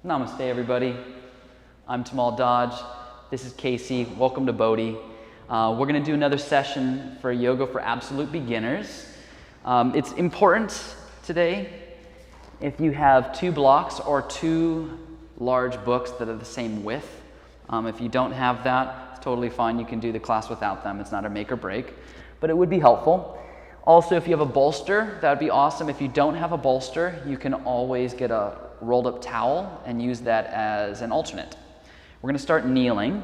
Namaste, everybody. I'm Tamal Dodge. This is Casey. Welcome to BODHI. We're going to do another session for yoga for absolute beginners. It's important today if you have 2 blocks or 2 large books that are the same width. If you don't have that, it's totally fine. You can do the class without them. It's not a make or break, but it would be helpful. Also, if you have a bolster, that would be awesome. If you don't have a bolster, you can always get a rolled up towel and use that as an alternate. We're going to start kneeling.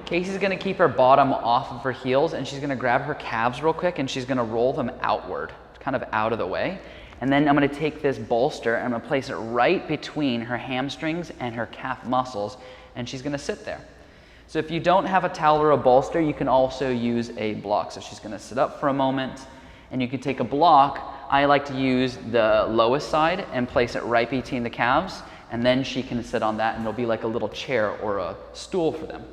Casey's going to keep her bottom off of her heels, and she's going to grab her calves real quick and she's going to roll them outward, kind of out of the way. And then I'm going to take this bolster and I'm going to place it right between her hamstrings and her calf muscles, and she's going to sit there. So if you don't have a towel or a bolster, you can also use a block. So she's going to sit up for a moment, and you can take a block. I like to use the lowest side and place it right between the calves, and then she can sit on that and it'll be like a little chair or a stool for them.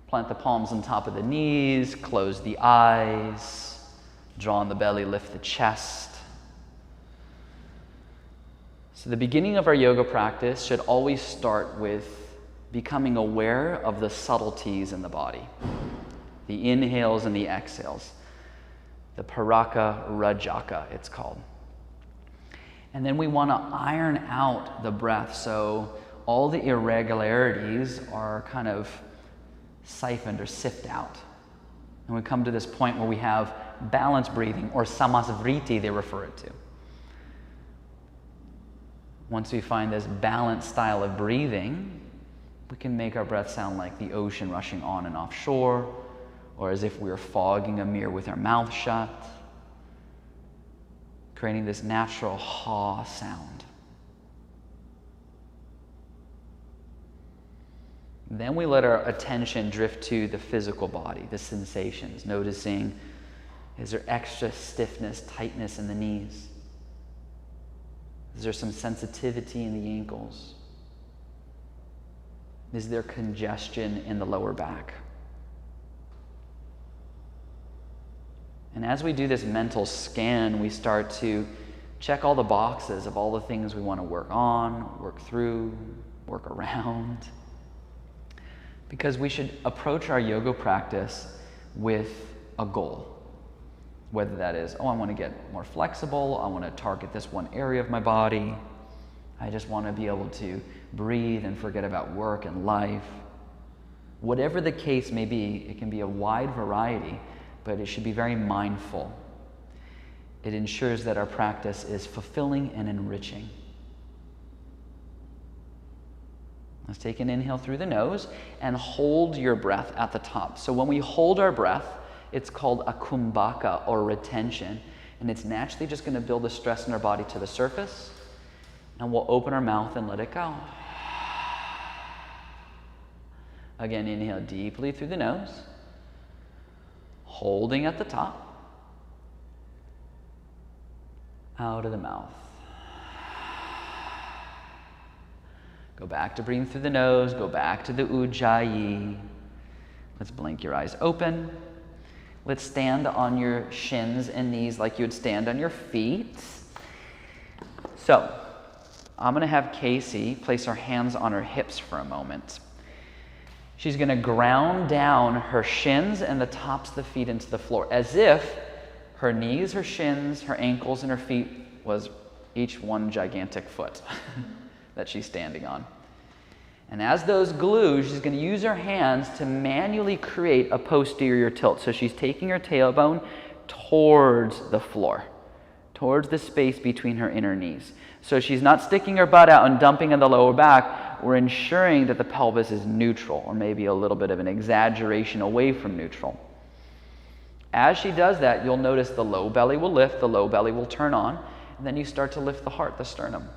Plant the palms on top of the knees, close the eyes, draw on the belly, lift the chest. So the beginning of our yoga practice should always start with becoming aware of the subtleties in the body, the inhales and the exhales. The Paraka Rajaka, it's called. And then we want to iron out the breath so all the irregularities are kind of siphoned or sifted out. And we come to this point where we have balanced breathing, or samasvriti they refer it to. Once we find this balanced style of breathing, we can make our breath sound like the ocean rushing on and off shore, or as if we were fogging a mirror with our mouth shut, creating this natural ha sound. Then we let our attention drift to the physical body, the sensations, noticing, is there extra stiffness, tightness in the knees? Is there some sensitivity in the ankles? Is there congestion in the lower back? And as we do this mental scan, we start to check all the boxes of all the things we want to work on, work through, work around. Because we should approach our yoga practice with a goal. Whether that is, I want to get more flexible, I want to target this one area of my body, I just want to be able to breathe and forget about work and life. Whatever the case may be, it can be a wide variety, but it should be very mindful. It ensures that our practice is fulfilling and enriching. Let's take an inhale through the nose and hold your breath at the top. So when we hold our breath, it's called a kumbhaka, or retention, and it's naturally just going to build the stress in our body to the surface, and we'll open our mouth and let it go. Again, inhale deeply through the nose, holding at the top, out of the mouth. Go back to breathing through the nose, go back to the Ujjayi. Let's blink your eyes open. Let's stand on your shins and knees like you would stand on your feet. So, I'm going to have Casey place her hands on her hips for a moment. She's going to ground down her shins and the tops of the feet into the floor, as if her knees, her shins, her ankles, and her feet was each one gigantic foot that she's standing on. And as those glue, she's going to use her hands to manually create a posterior tilt. So she's taking her tailbone towards the floor, towards the space between her inner knees. So she's not sticking her butt out and dumping in the lower back. We're ensuring that the pelvis is neutral, or maybe a little bit of an exaggeration away from neutral. As she does that, you'll notice the low belly will lift, the low belly will turn on, and then you start to lift the heart, the sternum.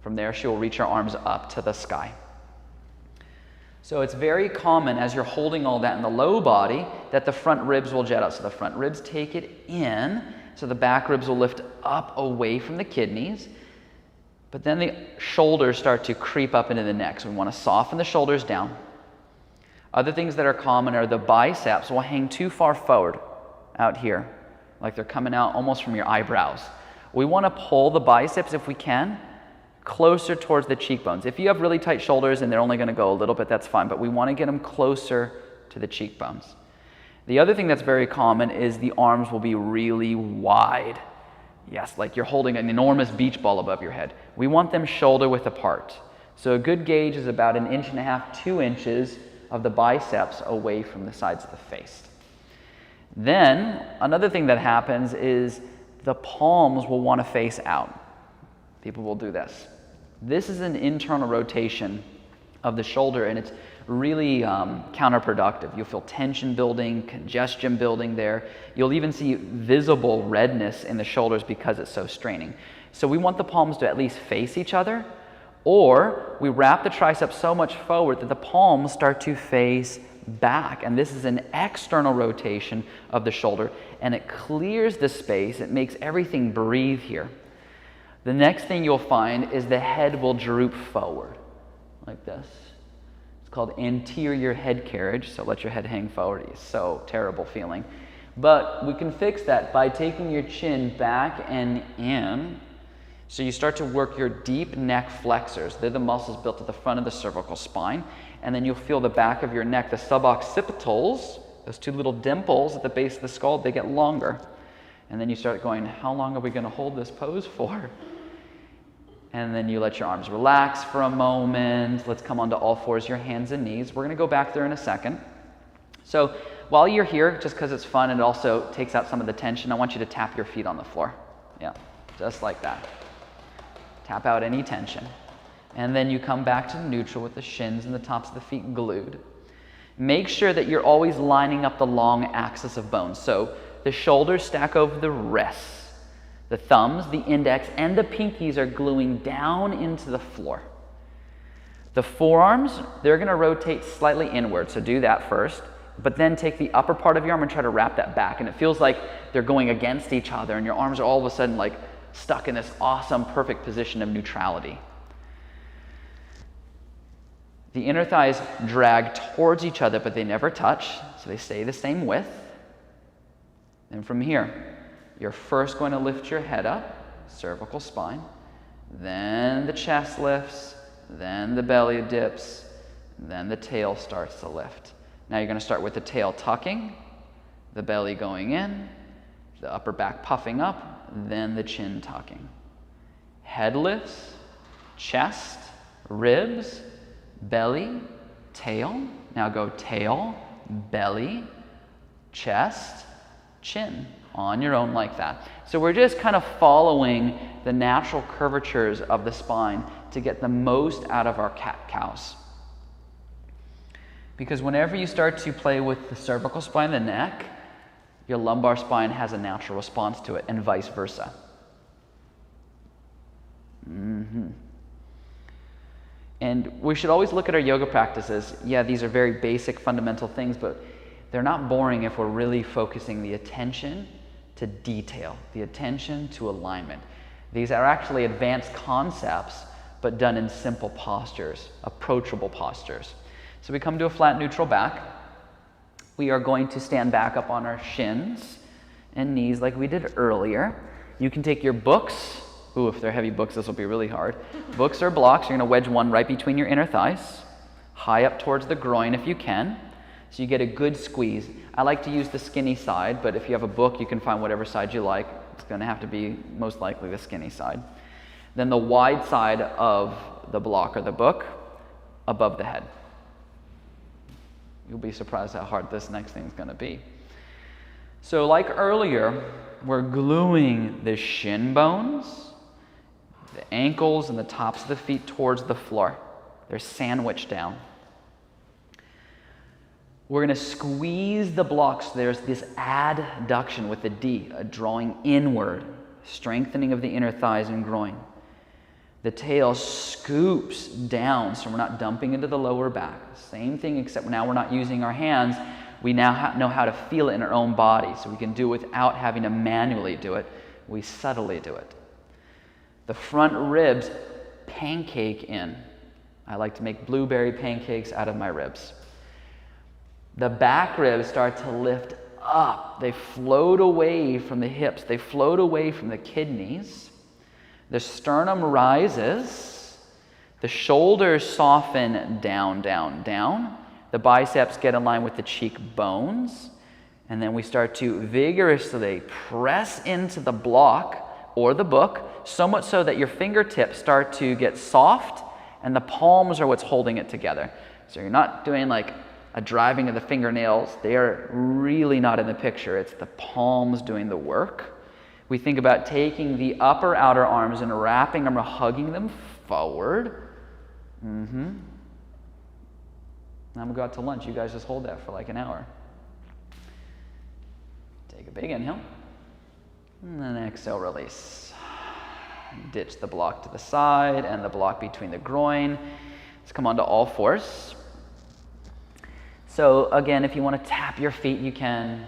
From there, she will reach her arms up to the sky. So it's very common as you're holding all that in the low body that the front ribs will jet out. So the front ribs take it in, so the back ribs will lift up away from the kidneys. But then the shoulders start to creep up into the neck. So we want to soften the shoulders down. Other things that are common are the biceps will hang too far forward out here, like they're coming out almost from your eyebrows. We want to pull the biceps, if we can, closer towards the cheekbones. If you have really tight shoulders and they're only going to go a little bit, that's fine, but we want to get them closer to the cheekbones. The other thing that's very common is the arms will be really wide. Yes, like you're holding an enormous beach ball above your head. We want them shoulder width apart. So a good gauge is about 1.5 inches, 2 inches of the biceps away from the sides of the face. Then another thing that happens is the palms will want to face out. People will do this. This is an internal rotation of the shoulder, and it's really counterproductive. You'll feel tension building, congestion building there. You'll even see visible redness in the shoulders because it's so straining. So we want the palms to at least face each other, or we wrap the tricep so much forward that the palms start to face back. And this is an external rotation of the shoulder, and it clears the space. It makes everything breathe here. The next thing you'll find is the head will droop forward like this. It's called anterior head carriage, so let your head hang forward. It's so terrible feeling. But we can fix that by taking your chin back and in. So you start to work your deep neck flexors. They're the muscles built at the front of the cervical spine. And then you'll feel the back of your neck, the suboccipitals, those two little dimples at the base of the skull, they get longer. And then you start going, how long are we going to hold this pose for? And then you let your arms relax for a moment. Let's come onto all fours, your hands and knees. We're going to go back there in a second. So while you're here, just because it's fun and it also takes out some of the tension, I want you to tap your feet on the floor. Yeah, just like that. Tap out any tension. And then you come back to neutral with the shins and the tops of the feet glued. Make sure that you're always lining up the long axis of bones. So the shoulders stack over the wrists. The thumbs, the index, and the pinkies are gluing down into the floor. The forearms, they're going to rotate slightly inward, so do that first. But then take the upper part of your arm and try to wrap that back. And it feels like they're going against each other, and your arms are all of a sudden like stuck in this awesome, perfect position of neutrality. The inner thighs drag towards each other, but they never touch, so they stay the same width. And from here, you're first going to lift your head up, cervical spine, then the chest lifts, then the belly dips, then the tail starts to lift. Now you're going to start with the tail tucking, the belly going in, the upper back puffing up, then the chin tucking. Head lifts, chest, ribs, belly, tail. Now go tail, belly, chest, chin. On your own like that. So we're just kind of following the natural curvatures of the spine to get the most out of our cat-cows. Because whenever you start to play with the cervical spine, the neck, your lumbar spine has a natural response to it, and vice versa. And we should always look at our yoga practices. Yeah, these are very basic, fundamental things, but they're not boring if we're really focusing the attention to detail, the attention to alignment. These are actually advanced concepts, but done in simple postures, approachable postures. So we come to a flat neutral back. We are going to stand back up on our shins and knees like we did earlier. You can take your books. Ooh, if they're heavy books, this will be really hard. Books or blocks, you're going to wedge one right between your inner thighs, high up towards the groin if you can. So you get a good squeeze. I like to use the skinny side, but if you have a book, you can find whatever side you like. It's going to have to be most likely the skinny side. Then the wide side of the block or the book above the head. You'll be surprised how hard this next thing is going to be. So like earlier, we're gluing the shin bones, the ankles, and the tops of the feet towards the floor. They're sandwiched down. We're going to squeeze the blocks. There's this adduction with the D, a drawing inward, strengthening of the inner thighs and groin. The tail scoops down, so we're not dumping into the lower back. Same thing, except now we're not using our hands. We now know how to feel it in our own body, so we can do it without having to manually do it. We subtly do it. The front ribs pancake in. I like to make blueberry pancakes out of my ribs. The back ribs start to lift up. They float away from the hips. They float away from the kidneys. The sternum rises. The shoulders soften down, down, down. The biceps get in line with the cheekbones. And then we start to vigorously press into the block or the book, so much so that your fingertips start to get soft and the palms are what's holding it together. So you're not doing like a driving of the fingernails. They are really not in the picture. It's the palms doing the work. We think about taking the upper outer arms and wrapping them or hugging them forward. I'm going to go out to lunch. You guys just hold that for like an hour. Take a big inhale. And then exhale, release. Ditch the block to the side and the block between the groin. Let's come onto all fours. So again, if you want to tap your feet, you can.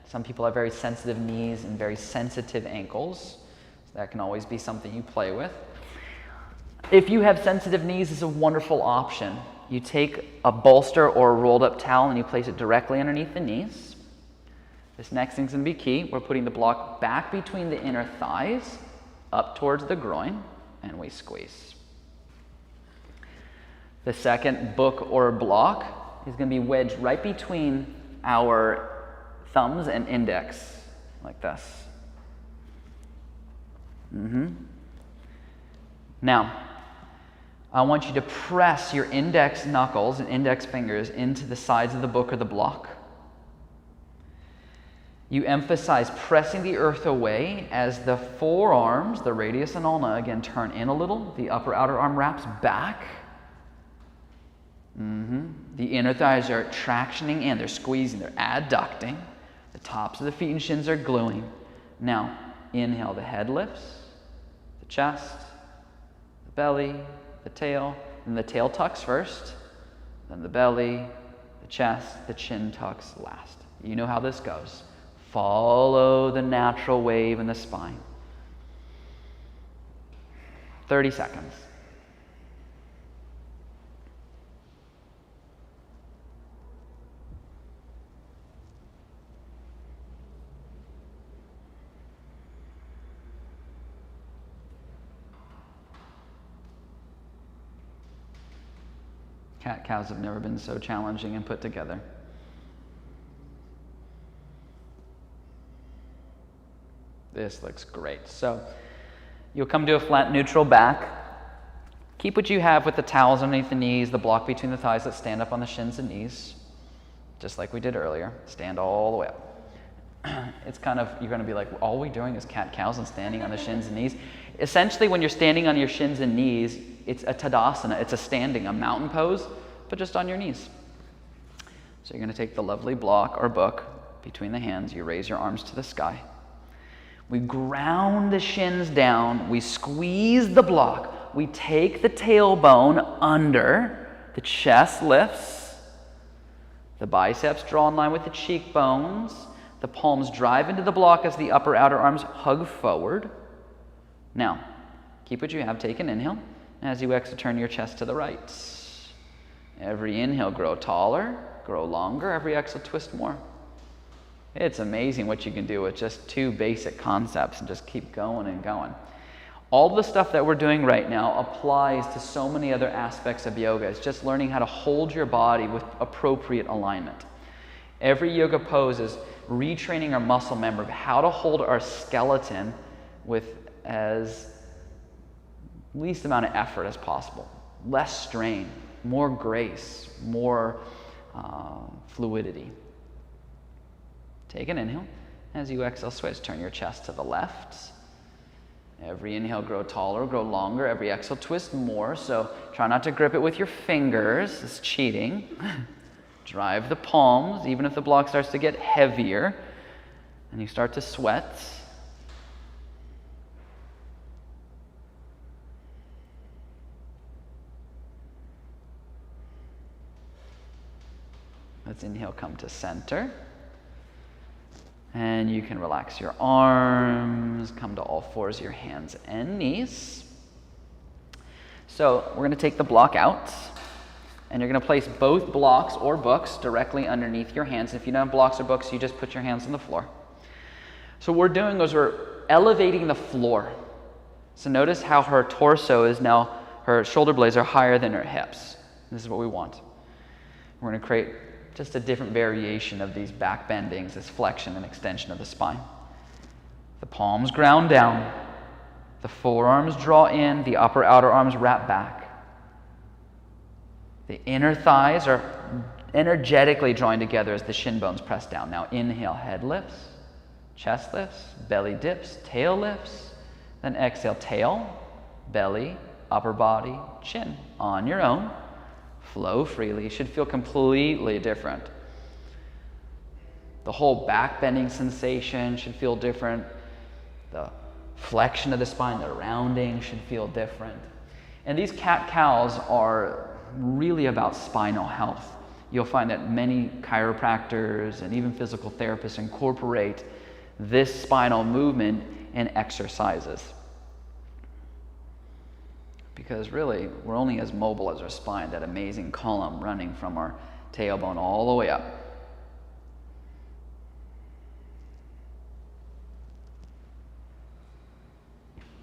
Some people have very sensitive knees and very sensitive ankles. So that can always be something you play with. If you have sensitive knees, it's a wonderful option. You take a bolster or a rolled up towel and you place it directly underneath the knees. This next thing's going to be key. We're putting the block back between the inner thighs, up towards the groin, and we squeeze. The second book or block is going to be wedged right between our thumbs and index, like this. Now, I want you to press your index knuckles and index fingers into the sides of the book or the block. You emphasize pressing the earth away as the forearms, the radius and ulna, again turn in a little. The upper outer arm wraps back. The inner thighs are tractioning in. They're squeezing. They're adducting. The tops of the feet and shins are gluing. Now, inhale. The head lifts. The chest. The belly. The tail. And the tail tucks first. Then the belly. The chest. The chin tucks last. You know how this goes. Follow the natural wave in the spine. 30 seconds. Cat-cows have never been so challenging and put together. This looks great. So you'll come to a flat neutral back. Keep what you have with the towels underneath the knees, the block between the thighs. Let's stand up on the shins and knees, just like we did earlier. Stand all the way up. It's kind of, you're going to be like, all we're doing is cat-cows and standing on the shins and knees. Essentially, when you're standing on your shins and knees, it's a Tadasana. It's a standing, a mountain pose, but just on your knees. So you're going to take the lovely block or book between the hands. You raise your arms to the sky. We ground the shins down. We squeeze the block. We take the tailbone under. The chest lifts. The biceps draw in line with the cheekbones. The palms drive into the block as the upper outer arms hug forward. Now, keep what you have. Take an inhale. As you exhale, turn your chest to the right. Every inhale, grow taller, grow longer. Every exhale, twist more. It's amazing what you can do with just two basic concepts and just keep going and going. All the stuff that we're doing right now applies to so many other aspects of yoga. It's just learning how to hold your body with appropriate alignment. Every yoga pose is retraining our muscle memory of how to hold our skeleton with as least amount of effort as possible. Less strain, more grace, more fluidity. Take an inhale. As you exhale, switch. Turn your chest to the left. Every inhale, grow taller, grow longer. Every exhale, twist more. So try not to grip it with your fingers. It's cheating. Drive the palms, even if the block starts to get heavier and you start to sweat. Let's inhale, come to center. And you can relax your arms, come to all fours, your hands and knees. So we're going to take the block out. And you're going to place both blocks or books directly underneath your hands. If you don't have blocks or books, you just put your hands on the floor. So what we're doing is we're elevating the floor. So notice how her torso is now, her shoulder blades are higher than her hips. This is what we want. We're going to create just a different variation of these back bendings, this flexion and extension of the spine. The palms ground down. The forearms draw in. The upper outer arms wrap back. The inner thighs are energetically drawing together as the shin bones press down. Now inhale, head lifts, chest lifts, belly dips, tail lifts. Then exhale, tail, belly, upper body, chin. On your own, flow freely. Should feel completely different. The whole back bending sensation should feel different. The flexion of the spine, the rounding should feel different. And these cat-cows are really about spinal health. You'll find that many chiropractors and even physical therapists incorporate this spinal movement in exercises. Because really, we're only as mobile as our spine, that amazing column running from our tailbone all the way up.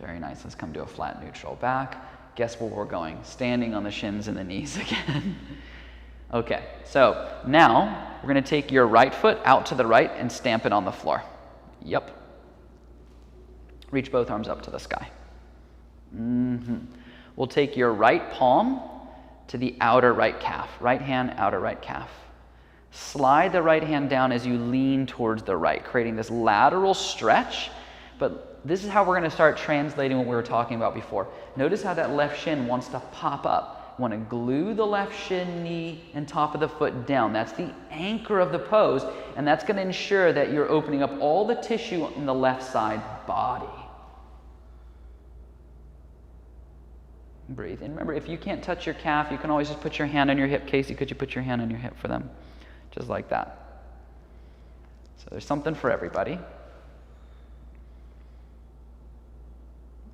Very nice. Let's come to a flat neutral back. Guess where we're going? Standing on the shins and the knees again. Okay, so now we're going to take your right foot out to the right and stamp it on the floor. Yep. Reach both arms up to the sky. We'll take your right palm to the outer right calf. Right hand, outer right calf. Slide the right hand down as you lean towards the right, creating this lateral stretch. But this is how we're going to start translating what we were talking about before. Notice how that left shin wants to pop up. You want to glue the left shin, knee, and top of the foot down. That's the anchor of the pose, and that's going to ensure that you're opening up all the tissue in the left side body. Breathe. And remember, if you can't touch your calf, you can always just put your hand on your hip. Casey, could you put your hand on your hip for them? Just like that. So there's something for everybody.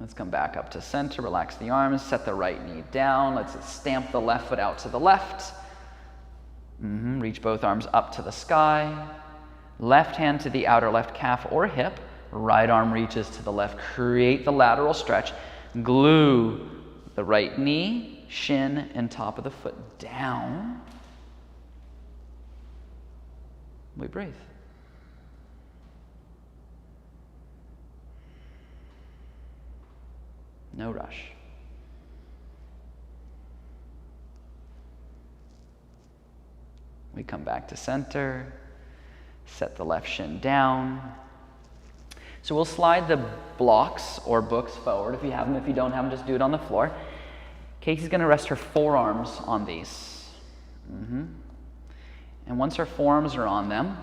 Let's come back up to center, relax the arms, set the right knee down. Let's stamp the left foot out to the left. Reach both arms up to the sky. Left hand to the outer left calf or hip. Right arm reaches to the left. Create the lateral stretch. Glue the right knee, shin, and top of the foot down. We breathe. No rush. We come back to center, set the left shin down. So we'll slide the blocks or books forward if you have them. If you don't have them, just do it on the floor. Casey's going to rest her forearms on these. And once her forearms are on them,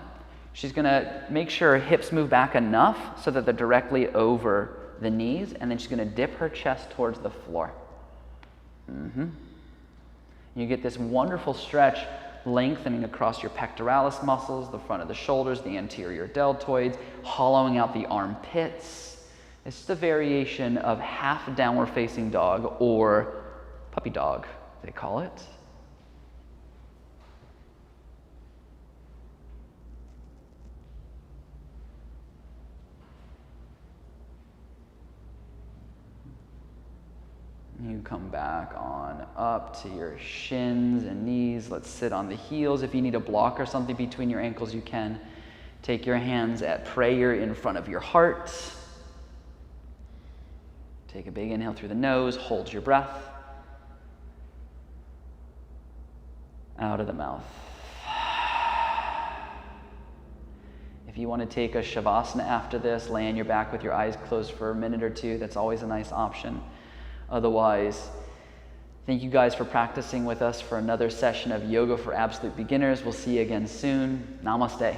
she's going to make sure her hips move back enough so that they're directly over the knees, and then she's going to dip her chest towards the floor. You get this wonderful stretch lengthening across your pectoralis muscles, the front of the shoulders, the anterior deltoids, hollowing out the armpits. It's just a variation of half downward facing dog, or puppy dog, they call it. You come back on up to your shins and knees. Let's sit on the heels. If you need a block or something between your ankles, you can. Take your hands at prayer in front of your heart. Take a big inhale through the nose. Hold your breath. Out of the mouth. If you want to take a shavasana after this, lay on your back with your eyes closed for a minute or two. That's always a nice option. Otherwise, thank you guys for practicing with us for another session of Yoga for Absolute Beginners. We'll see you again soon. Namaste.